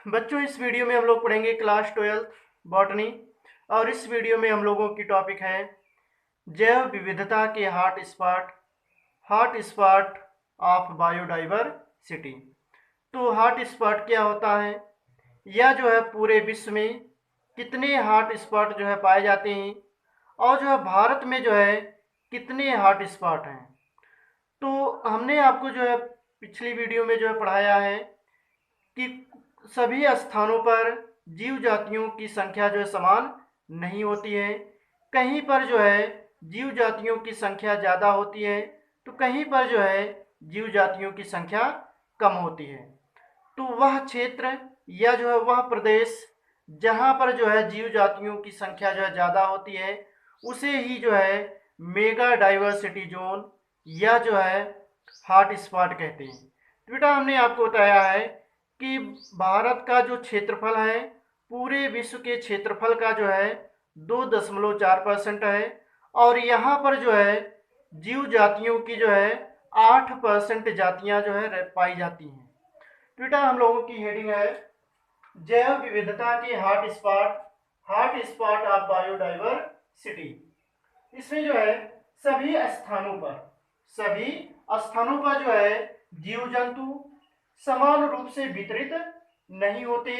बच्चों, इस वीडियो में हम लोग पढ़ेंगे क्लास 12 बॉटनी। और इस वीडियो में हम लोगों की टॉपिक है जैव विविधता के हॉट स्पॉट ऑफ बायोडाइवर्सिटी। तो हॉट स्पॉट क्या होता है, या जो है पूरे विश्व में कितने हॉट स्पॉट जो है पाए जाते हैं, और जो है भारत में जो है कितने हॉट स्पॉट हैं। तो हमने आपको जो है पिछली वीडियो में जो है पढ़ाया है कि सभी स्थानों पर जीव जातियों की संख्या जो है समान नहीं होती है। कहीं पर जो है जीव जातियों की संख्या ज़्यादा होती है, तो कहीं पर जो है जीव जातियों की संख्या कम होती है। तो वह क्षेत्र या जो है वह प्रदेश जहाँ पर जो है जीव जातियों की संख्या जो है ज़्यादा होती है, उसे ही जो है मेगा डाइवर्सिटी जोन या जो है हॉट स्पॉट कहते हैं। तो बेटा, हमने आपको बताया है कि भारत का जो क्षेत्रफल है पूरे विश्व के क्षेत्रफल का जो है 2.4% है, और यहाँ पर जो है जीव जातियों की जो है 8% जातियाँ जो है पाई जाती हैं। तो बेटा, हम लोगों की हेडिंग है जैव विविधता के हॉट स्पॉट ऑफ बायोडाइवर्सिटी। इसमें जो है सभी स्थानों पर जो है जीव जंतु समान रूप से वितरित नहीं होते।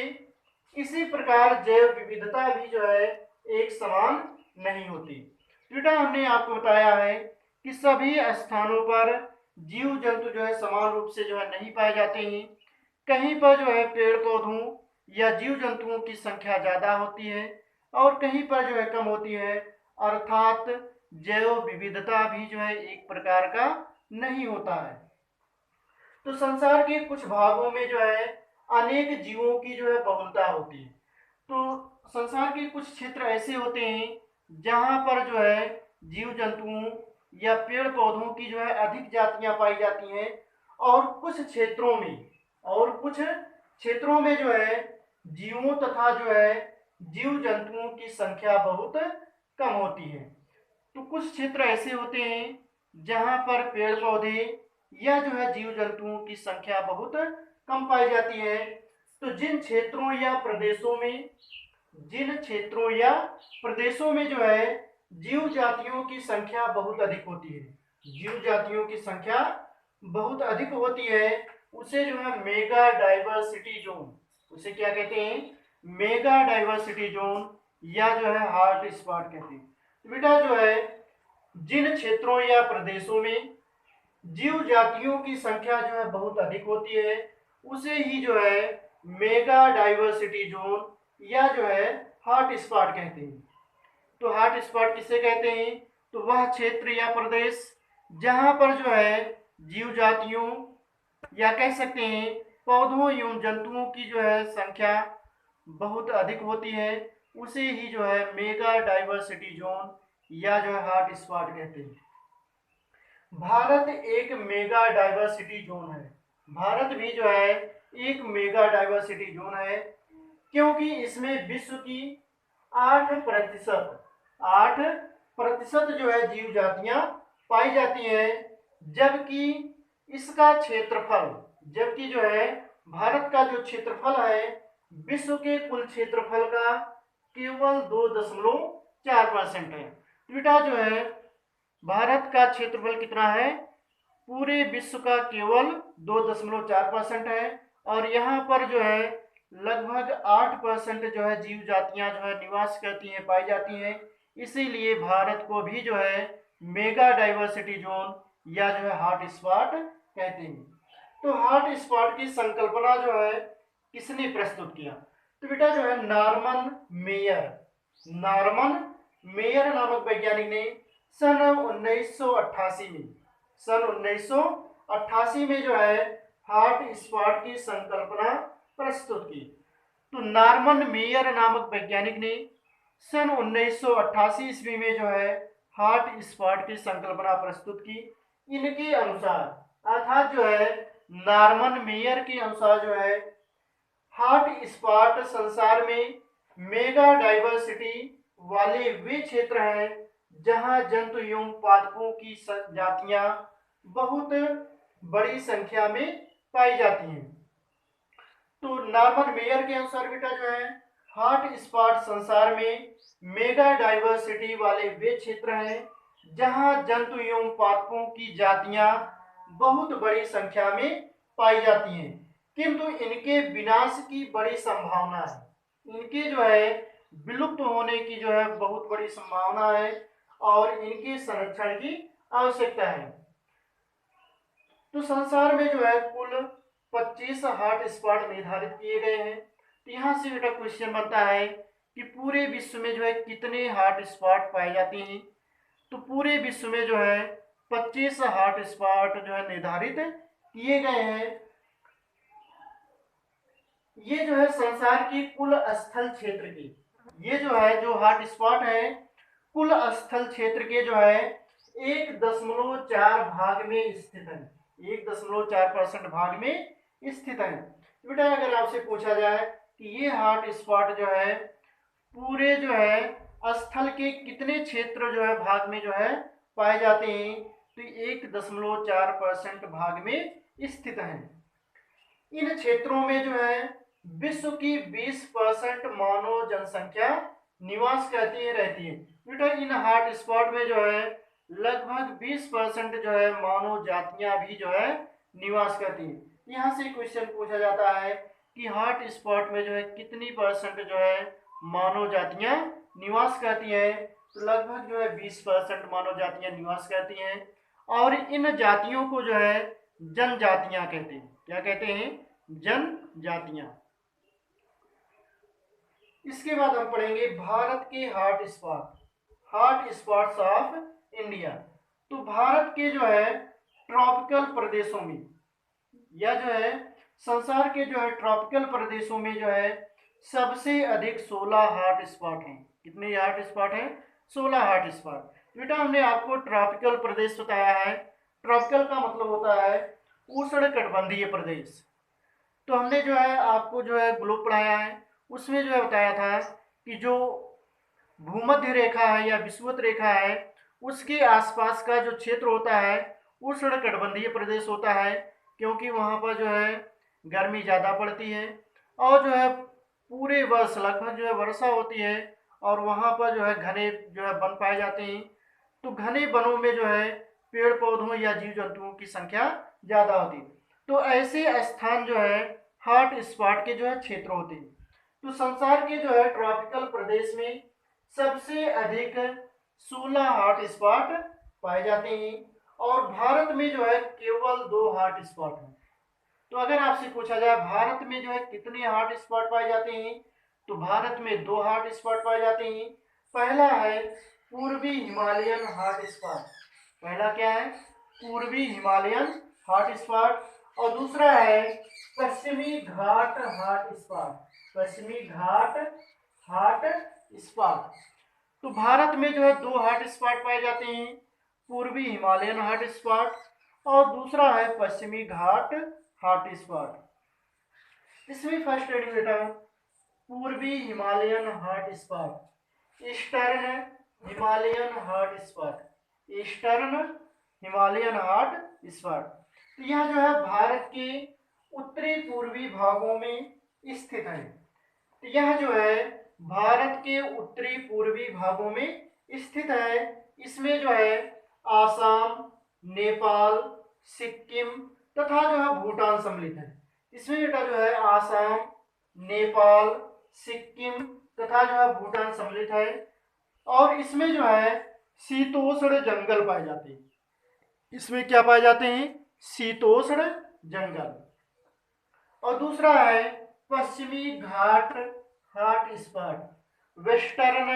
इसी प्रकार जैव विविधता भी जो है एक समान नहीं होती। बेटा, हमने आपको बताया है कि सभी स्थानों पर जीव जंतु जो है समान रूप से जो है नहीं पाए जाते हैं। कहीं पर जो है पेड़ पौधों या जीव जंतुओं की संख्या ज़्यादा होती है, और कहीं पर जो है कम होती है। अर्थात जैव विविधता भी जो है एक प्रकार का नहीं होता है। तो संसार के कुछ भागों में जो है अनेक जीवों की जो है बहुलता होती है। तो संसार के कुछ क्षेत्र ऐसे होते हैं जहाँ पर जो है जीव जंतुओं या पेड़ पौधों की जो है अधिक जातियां पाई जाती हैं, और कुछ क्षेत्रों में जो है जीवों तथा जो है जीव जंतुओं की संख्या बहुत कम होती है। तो कुछ क्षेत्र ऐसे होते हैं जहाँ पर पेड़ पौधे या जो है जीव जंतुओं की संख्या बहुत कम पाई जाती है। तो जिन क्षेत्रों या प्रदेशों में जो है जीव जातियों की संख्या बहुत अधिक होती है, उसे जो है मेगा डाइवर्सिटी जोन, उसे क्या कहते हैं, मेगा डाइवर्सिटी जोन या जो है हॉट स्पॉट कहते हैं। तो बेटा, जो है जिन क्षेत्रों या प्रदेशों में जीव जातियों की संख्या जो है बहुत अधिक होती है, उसे ही जो है मेगा डाइवर्सिटी जोन या जो है हॉट स्पॉट कहते हैं। तो हॉट स्पॉट किसे कहते हैं? तो वह क्षेत्र या प्रदेश जहां पर जो है जीव जातियों या कह सकते हैं पौधों एवं जंतुओं की जो है संख्या बहुत अधिक होती है, उसे ही जो है मेगा डाइवर्सिटी जोन या जो है हॉट स्पॉट कहते हैं। भारत एक मेगा डाइवर्सिटी जोन है। भारत भी जो है एक मेगा डाइवर्सिटी जोन है, क्योंकि इसमें विश्व की 8% जो है जीव जातियां पाई जाती हैं। जबकि इसका क्षेत्रफल जबकि जो है भारत का जो क्षेत्रफल है विश्व के कुल क्षेत्रफल का केवल 2.4% है। बेटा, जो है भारत का क्षेत्रफल कितना है? पूरे विश्व का केवल 2.4% है, और यहाँ पर जो है लगभग 8% जो है जीव जातियां जो है निवास करती हैं, पाई जाती हैं। इसीलिए भारत को भी जो है मेगा डाइवर्सिटी जोन या जो है हॉट स्पॉट कहते हैं। तो हॉट स्पॉट की संकल्पना जो है किसने प्रस्तुत किया? तो बेटा, जो है नॉर्मन मेयर नामक वैज्ञानिक ने सन 1988 में जो है हॉट स्पॉट की संकल्पना प्रस्तुत की। तो नॉर्मन मेयर नामक वैज्ञानिक ने सन 1988 ईस्वी में जो है हॉट स्पॉट की संकल्पना प्रस्तुत की। इनके अनुसार, अर्थात जो है नॉर्मन मेयर के अनुसार जो है हॉट स्पॉट संसार में मेगा डाइवर्सिटी वाले वे क्षेत्र हैं जहां जंतु एवं पादपों की जातियां बहुत बड़ी संख्या में पाई जाती हैं। तो नॉर्मन मेयर के अनुसार बेटा जो है हॉट स्पॉट संसार में मेगा डाइवर्सिटी वाले वे क्षेत्र हैं जहां जंतु एवं पादपों की जातियां बहुत बड़ी संख्या में पाई जाती हैं, किंतु इनके विनाश की बड़ी संभावना है। इनके जो है विलुप्त होने की जो है बहुत बड़ी संभावना है और इनके संरक्षण की आवश्यकता है। तो संसार में जो है कुल 25 हॉट स्पॉट निर्धारित किए गए हैं। तो यहाँ से बेटा क्वेश्चन बनता है कि पूरे विश्व में जो है कितने हॉट स्पॉट पाए जाते हैं। तो पूरे विश्व में जो है 25 हॉट स्पॉट जो है निर्धारित किए गए हैं। ये जो है संसार की कुल स्थल क्षेत्र की, ये जो है जो हॉट स्पॉट है कुल स्थल क्षेत्र के जो है 1.4 भाग में स्थित है, 1.4% भाग में स्थित है। बेटा अगर आपसे पूछा जाए कि ये हॉट स्पॉट जो है पूरे जो है स्थल के कितने क्षेत्र जो है भाग में जो है पाए जाते हैं, तो 1.4% भाग में स्थित है। इन क्षेत्रों में जो है विश्व की 20% मानव जनसंख्या निवास करती रहती है। बेटा इन हॉट स्पॉट में जो है लगभग 20% जो है मानव जातियां भी जो है निवास करती हैं। यहाँ से क्वेश्चन पूछा जाता है कि हॉट स्पॉट में जो है कितनी परसेंट जो है मानव जातियां निवास करती हैं, तो लगभग जो है 20% मानव जातियां निवास करती हैं और इन जातियों को जो है जनजातियां कहते हैं। क्या कहते हैं? जनजातियां। इसके बाद हम पढ़ेंगे भारत के hot spot, hot spots of India. तो भारत के जो है ट्रॉपिकल प्रदेशों में या जो है संसार के जो है ट्रॉपिकल प्रदेशों में जो है सबसे अधिक 16 हॉट स्पॉट हैं। कितने हॉट स्पॉट हैं? 16 हॉट स्पॉट। बेटा हमने आपको ट्रॉपिकल प्रदेश बताया है। ट्रॉपिकल का मतलब होता है उष्णकटिबंधीय प्रदेश। तो हमने जो है आपको जो है ग्लोब पढ़ाया है, उसमें जो है बताया था कि जो भूमध्य रेखा है या विषुवत रेखा है उसके आसपास का जो क्षेत्र होता है उष्णकटिबंधीय प्रदेश होता है, क्योंकि वहाँ पर जो है गर्मी ज़्यादा पड़ती है और जो है पूरे वर्ष लगभग जो है वर्षा होती है और वहाँ पर जो है घने जो है वन पाए जाते हैं। तो घने वनों में जो है पेड़ पौधों या जीव जंतुओं की संख्या ज़्यादा होती है। तो ऐसे स्थान जो है हॉट स्पॉट के जो है क्षेत्र होते हैं। तो संसार के जो है ट्रॉपिकल प्रदेश में सबसे अधिक 16 हॉट स्पॉट पाए जाते हैं और भारत में जो है केवल 2 हॉट स्पॉट हैं। तो अगर आपसे पूछा जाए भारत में जो है कितने हॉट स्पॉट पाए जाते हैं, तो भारत में 2 हॉट स्पॉट पाए जाते हैं। पहला है पूर्वी हिमालयन हॉट स्पॉट। पहला क्या है? पूर्वी हिमालयन हॉट स्पॉट। और दूसरा है पश्चिमी घाट हॉट स्पॉट, पश्चिमी घाट हॉट स्पॉट। तो भारत में जो है 2 हॉट स्पॉट पाए जाते हैं, पूर्वी हिमालयन हॉट स्पॉट और दूसरा है पश्चिमी घाट हॉट स्पॉट। इसमें फर्स्ट रेडी बेटा पूर्वी Himalayan hot spot, eastern Himalayan hot spot, eastern Himalayan hot spot. तो यह जो है भारत के उत्तरी पूर्वी भागों में स्थित है। तो यह जो है भारत के उत्तरी पूर्वी भागों में स्थित है। इसमें जो है आसाम, नेपाल, सिक्किम तथा जो है भूटान सम्मिलित है। इसमें बेटा जो है आसाम, नेपाल, सिक्किम तथा जो है भूटान सम्मिलित है और इसमें जो है शीतोष्ण जंगल पाए जाते हैं। इसमें क्या पाए जाते हैं? शीतोष्ण जंगल। और दूसरा है पश्चिमी घाट हॉट स्पॉट, वेस्टर्न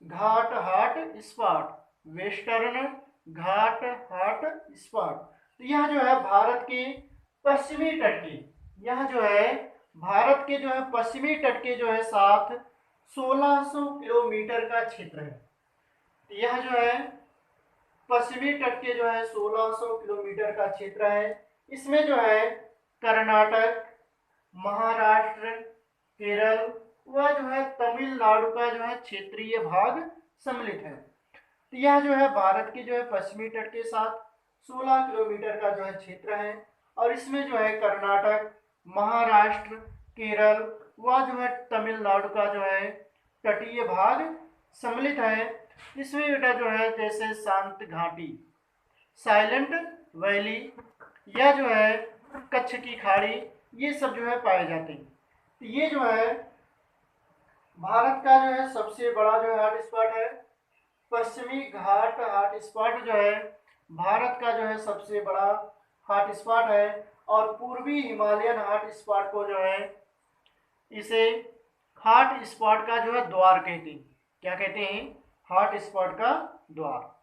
घाट हॉट स्पॉट, वेस्टर्न घाट हॉट स्पॉट। तो यह जो है भारत के पश्चिमी तट के, यह जो है भारत के जो है पश्चिमी तट के जो है साथ 1600 किलोमीटर का क्षेत्र है। तो यह जो है पश्चिमी तट के जो है 1600 किलोमीटर का क्षेत्र है। इसमें जो है कर्नाटक, महाराष्ट्र, केरल व जो है तमिलनाडु का जो है क्षेत्रीय भाग सम्मिलित है। तो यह जो है भारत के जो है पश्चिमी तट के साथ 16 किलोमीटर का जो है क्षेत्र है और इसमें जो है कर्नाटक, महाराष्ट्र, केरल व जो है तमिलनाडु का जो है तटीय भाग सम्मिलित है। इसमें बेटा जो है जैसे शांत घाटी, साइलेंट वैली या जो है कच्छ की खाड़ी, ये सब जो है पाए जाते हैं। तो ये जो है भारत का जो है सबसे बड़ा जो है हॉट स्पॉट है। पश्चिमी घाट हॉट स्पॉट जो है भारत का जो है सबसे बड़ा हॉट स्पॉट है। और पूर्वी हिमालयन हॉट स्पॉट को जो है इसे हॉट स्पॉट का जो है द्वार कहते हैं। क्या कहते हैं? हॉट स्पॉट का द्वार।